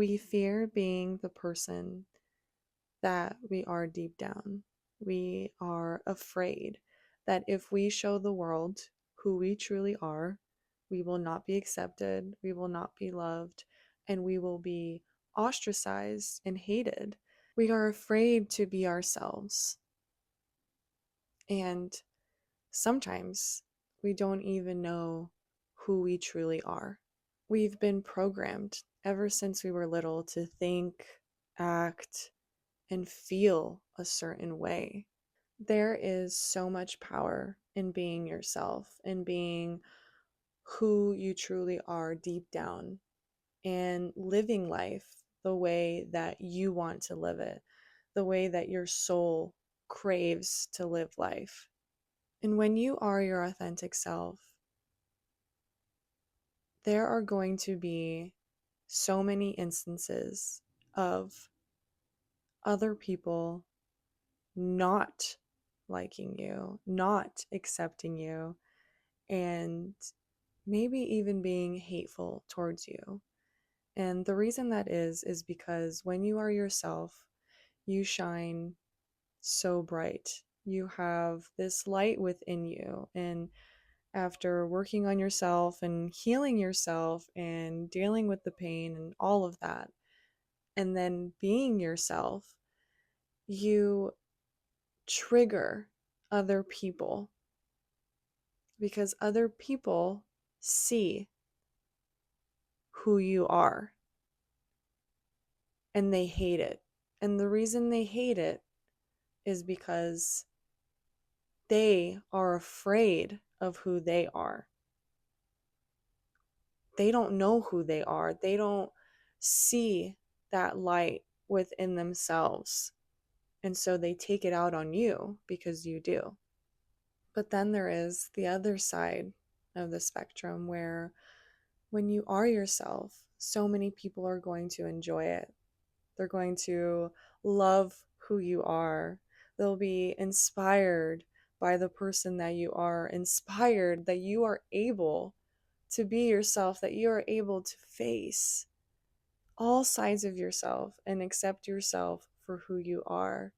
We fear being the person that we are deep down. We are afraid that if we show the world who we truly are, we will not be accepted, we will not be loved, and we will be ostracized and hated. We are afraid to be ourselves. And sometimes we don't even know who we truly are. We've been programmed ever since we were little to think, act, and feel a certain way. There is so much power in being yourself and being who you truly are deep down and living life the way that you want to live it, the way that your soul craves to live life. And when you are your authentic self, there are going to be so many instances of other people not liking you, not accepting you, and maybe even being hateful towards you. And the reason that is because when you are yourself, you shine so bright. You have this light within you. And after working on yourself and healing yourself and dealing with the pain and all of that, and then being yourself, you trigger other people because other people see who you are and they hate it. And the reason they hate it is because they are afraid of who they are. They don't know who they are. They don't see that light within themselves. And so they take it out on you because you do. But then there is the other side of the spectrum where when you are yourself, so many people are going to enjoy it. They're going to love who you are. They'll be inspired by the person that you are, inspired that you are able to be yourself, that you are able to face all sides of yourself and accept yourself for who you are.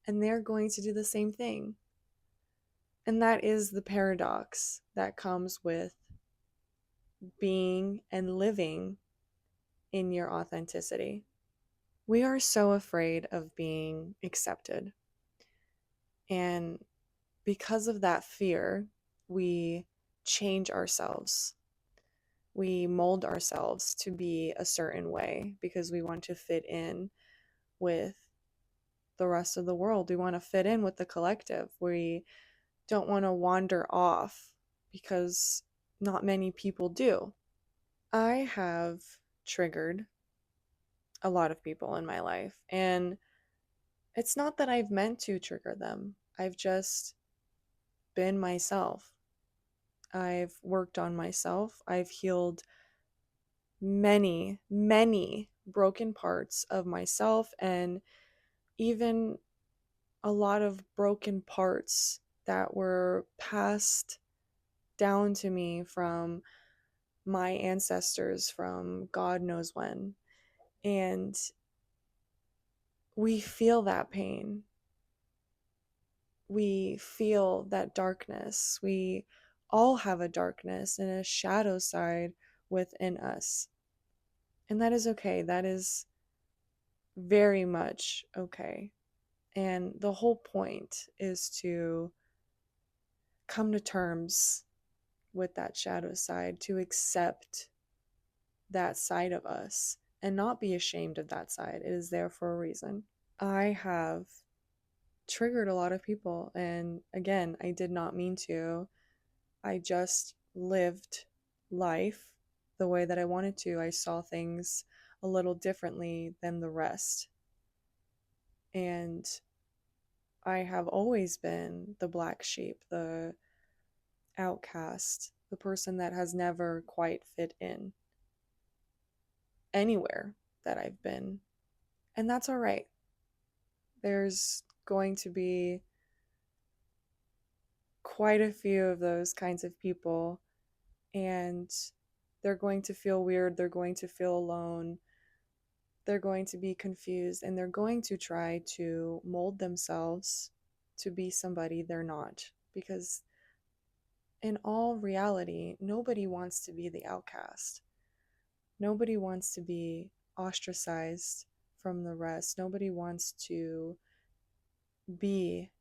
And they're going to do the same thing. And that is the paradox that comes with being and living in your authenticity. We are so afraid of being accepted. And because of that fear, we change ourselves. We mold ourselves to be a certain way because we want to fit in with the rest of the world. We want to fit in with the collective. We don't want to wander off because not many people do. I have triggered a lot of people in my life, and it's not that I've meant to trigger them. I've just been myself. I've worked on myself. I've healed many, many broken parts of myself, and even a lot of broken parts that were passed down to me from my ancestors from God knows when. And we feel that pain. We feel that darkness. We all have a darkness and a shadow side within us. And that is okay. That is very much okay. And the whole point is to come to terms with that shadow side, to accept that side of us and not be ashamed of that side. It is there for a reason. I have triggered a lot of people, and again, I did not mean to. I just lived life the way that I wanted to. I saw things a little differently than the rest. And I have always been the black sheep, the outcast, the person that has never quite fit in anywhere that I've been. And that's all right. There's going to be quite a few of those kinds of people, and they're going to feel weird, they're going to feel alone, they're going to be confused and they're going to try to mold themselves to be somebody they're not. Because in all reality, nobody wants to be the outcast. Nobody wants to be ostracized from the rest. Nobody wants to be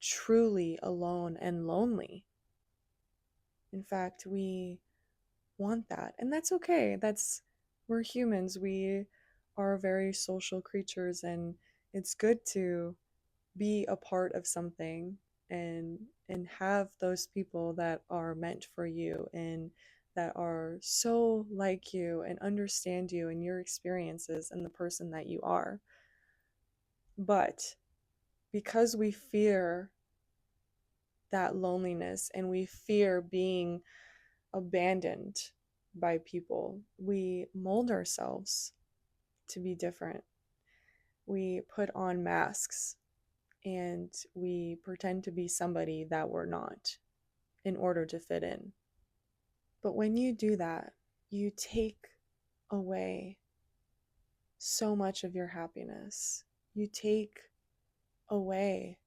truly alone and lonely. In fact, we want that. And that's okay. We're humans. We are very social creatures, and it's good to be a part of something and have those people that are meant for you and that are so like you and understand you and your experiences and the person that you are. But because we fear that loneliness and we fear being abandoned by people, we mold ourselves to be different. We put on masks and we pretend to be somebody that we're not in order to fit in. But when you do that, you take away so much of your happiness. You take away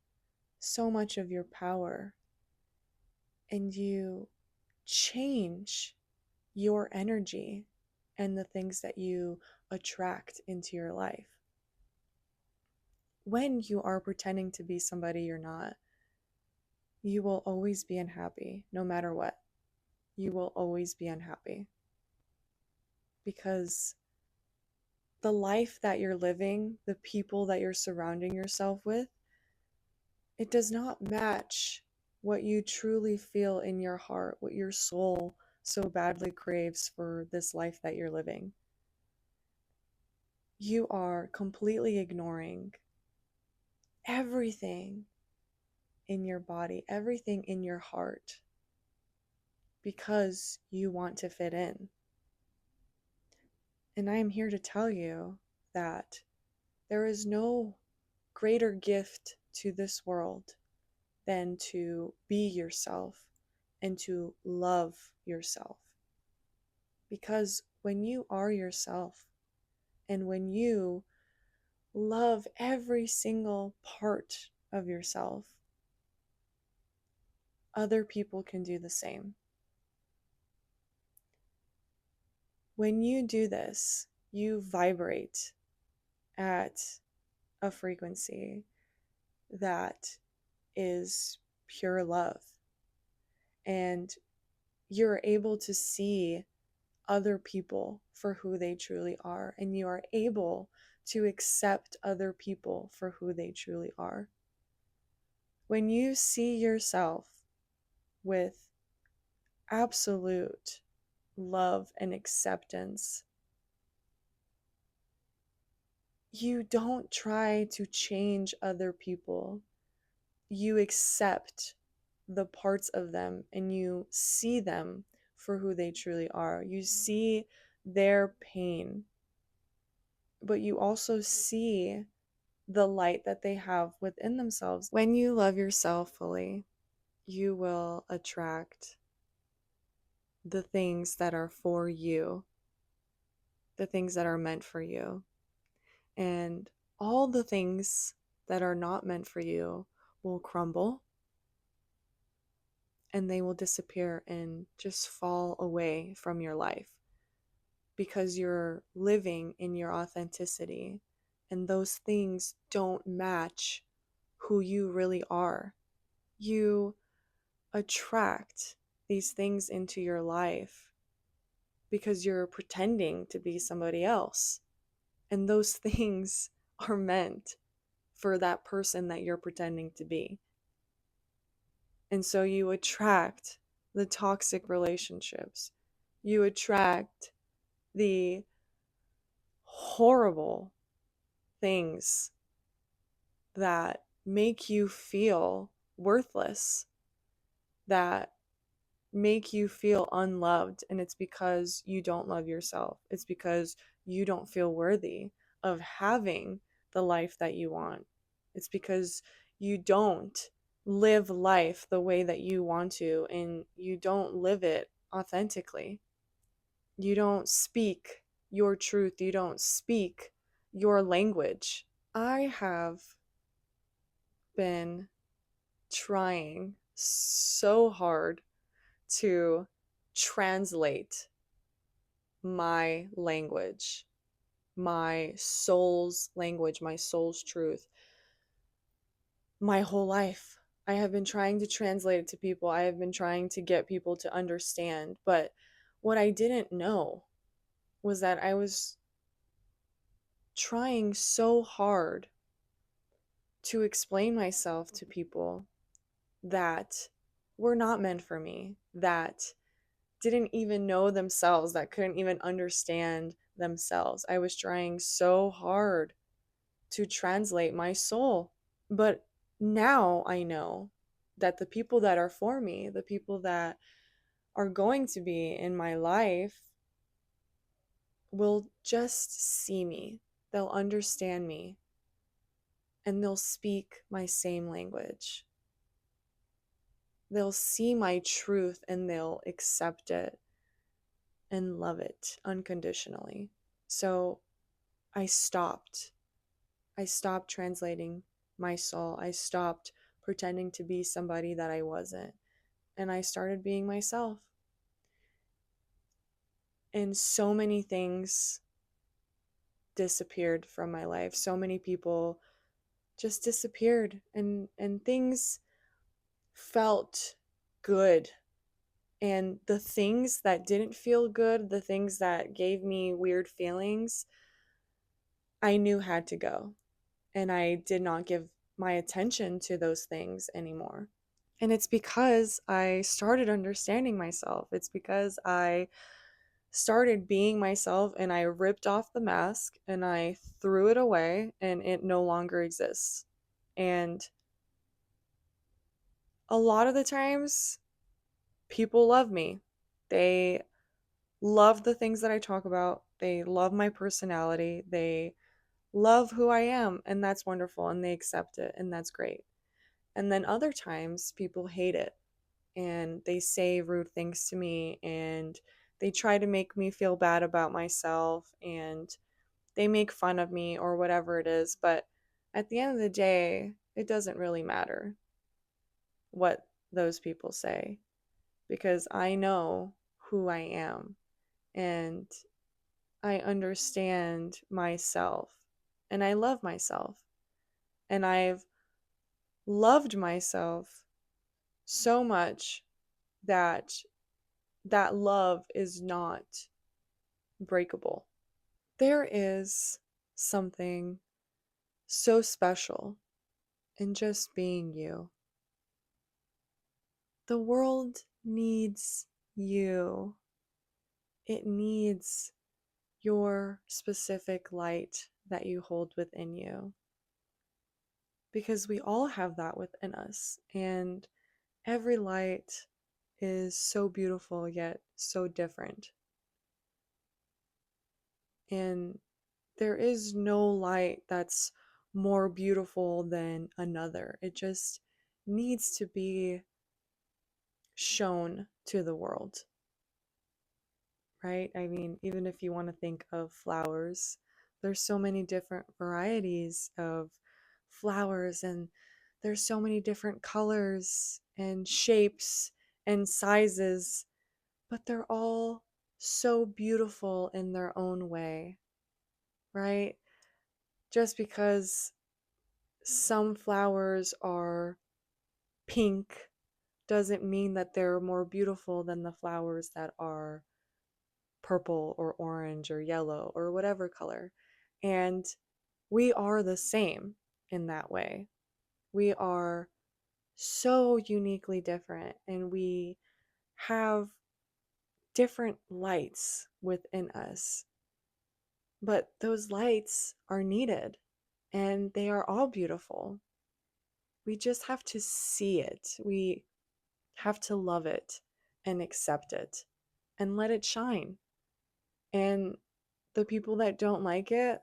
so much of your power, and you change your energy and the things that you attract into your life. When you are pretending to be somebody you're not, you will always be unhappy, no matter what. You will always be unhappy. Because the life that you're living, the people that you're surrounding yourself with, it does not match what you truly feel in your heart, what your soul so badly craves for this life that you're living. You are completely ignoring everything in your body, everything in your heart, because you want to fit in. And I am here to tell you that there is no greater gift to this world than to be yourself and to love yourself. Because when you are yourself and when you love every single part of yourself, other people can do the same. When you do this, you vibrate at a frequency that is pure love. And you're able to see other people for who they truly are. And you are able to accept other people for who they truly are. When you see yourself with absolute love and acceptance, you don't try to change other people. You accept the parts of them and you see them for who they truly are. You see their pain, but you also see the light that they have within themselves. When you love yourself fully, you will attract the things that are for you, the things that are meant for you. And all the things that are not meant for you will crumble and they will disappear and just fall away from your life because you're living in your authenticity and those things don't match who you really are. You attract these things into your life because you're pretending to be somebody else. And those things are meant for that person that you're pretending to be. And so you attract the toxic relationships. You attract the horrible things that make you feel worthless, that make you feel unloved. And it's because you don't love yourself. It's because you don't feel worthy of having the life that you want. It's because you don't live life the way that you want to, and you don't live it authentically. You don't speak your truth. You don't speak your language. I have been trying so hard to translate my language, my soul's language, my soul's truth, my whole life. I have been trying to translate it to people. I have been trying to get people to understand. But what I didn't know was that I was trying so hard to explain myself to people that were not meant for me, that didn't even know themselves, that couldn't even understand themselves. I was trying so hard to translate my soul. But now I know that the people that are for me, the people that are going to be in my life, will just see me. They'll understand me and they'll speak my same language. They'll see my truth and they'll accept it and love it unconditionally. So I stopped. I stopped translating my soul. I stopped pretending to be somebody that I wasn't. And I started being myself. And so many things disappeared from my life. So many people just disappeared and things felt good. And the things that didn't feel good, the things that gave me weird feelings, I knew had to go. And I did not give my attention to those things anymore. And it's because I started understanding myself. It's because I started being myself and I ripped off the mask and I threw it away and it no longer exists. And a lot of the times, people love me. They love the things that I talk about. They love my personality. They love who I am. And that's wonderful. And they accept it. And that's great. And then other times, people hate it and they say rude things to me and they try to make me feel bad about myself and they make fun of me or whatever it is. But at the end of the day, it doesn't really matter what those people say because I know who I am and I understand myself and I love myself and I've loved myself so much that that love is not breakable. There is something so special in just being you. The world needs you. It needs your specific light that you hold within you. Because we all have that within us. And every light is so beautiful yet so different. And there is no light that's more beautiful than another. It just needs to be shown to the world, right? I mean, even if you want to think of flowers, there's so many different varieties of flowers and there's so many different colors and shapes and sizes, but they're all so beautiful in their own way, right? Just because some flowers are pink doesn't mean that they're more beautiful than the flowers that are purple or orange or yellow or whatever color. And we are the same in that way. We are so uniquely different and we have different lights within us. But those lights are needed and they are all beautiful. We just have to see it. We have to love it and accept it and let it shine. And the people that don't like it,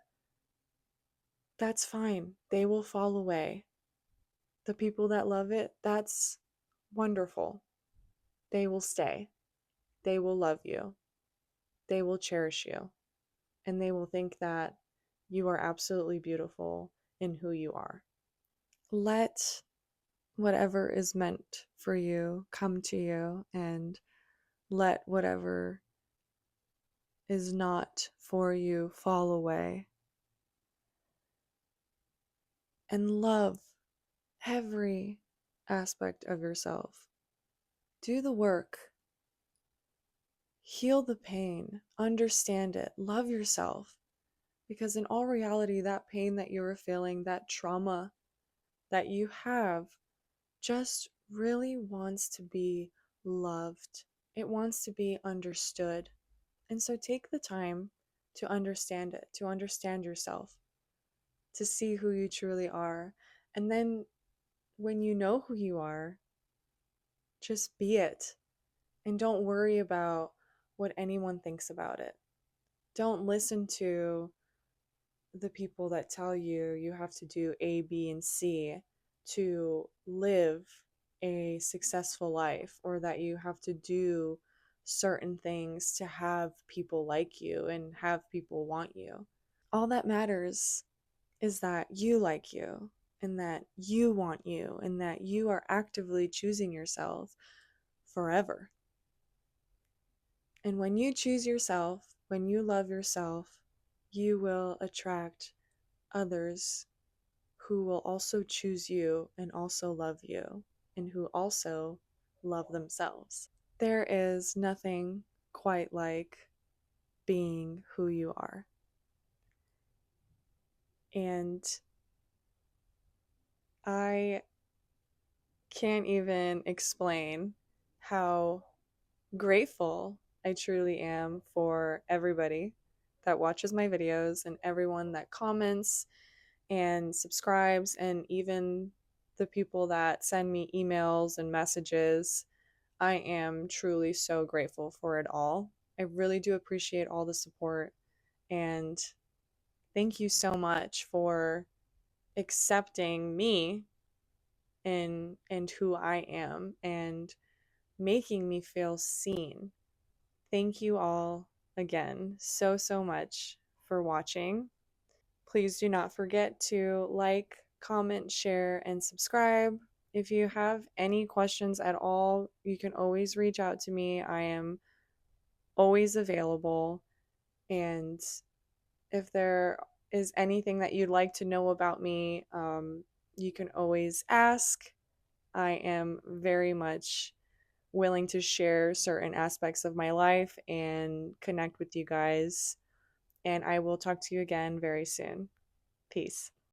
that's fine. They will fall away. The people that love it, that's wonderful. They will stay. They will love you. They will cherish you. and they will think that you are absolutely beautiful in who you are. Let whatever is meant for you come to you, and let whatever is not for you fall away. And love every aspect of yourself. Do the work. Heal the pain. Understand it. Love yourself. Because in all reality, that pain that you are feeling, that trauma that you have, just really wants to be loved. It wants to be understood. And so take the time to understand it, to understand yourself, to see who you truly are. And then when you know who you are, just be it. And don't worry about what anyone thinks about it. Don't listen to the people that tell you you have to do A, B, and C to live a successful life, or that you have to do certain things to have people like you and have people want you. All that matters is that you like you, and that you want you, and that you are actively choosing yourself forever. And when you choose yourself, when you love yourself, you will attract others who will also choose you and also love you, and who also love themselves. There is nothing quite like being who you are. And I can't even explain how grateful I truly am for everybody that watches my videos, and everyone that comments and subscribes, and even the people that send me emails and messages. I am truly so grateful for it all. I really do appreciate all the support, and thank you so much for accepting me and who I am, and making me feel seen. Thank you all again so much for watching. Please do not forget to like, comment, share, and subscribe. If you have any questions at all, you can always reach out to me. I am always available. And if there is anything that you'd like to know about me, you can always ask. I am very much willing to share certain aspects of my life and connect with you guys. And I will talk to you again very soon. Peace.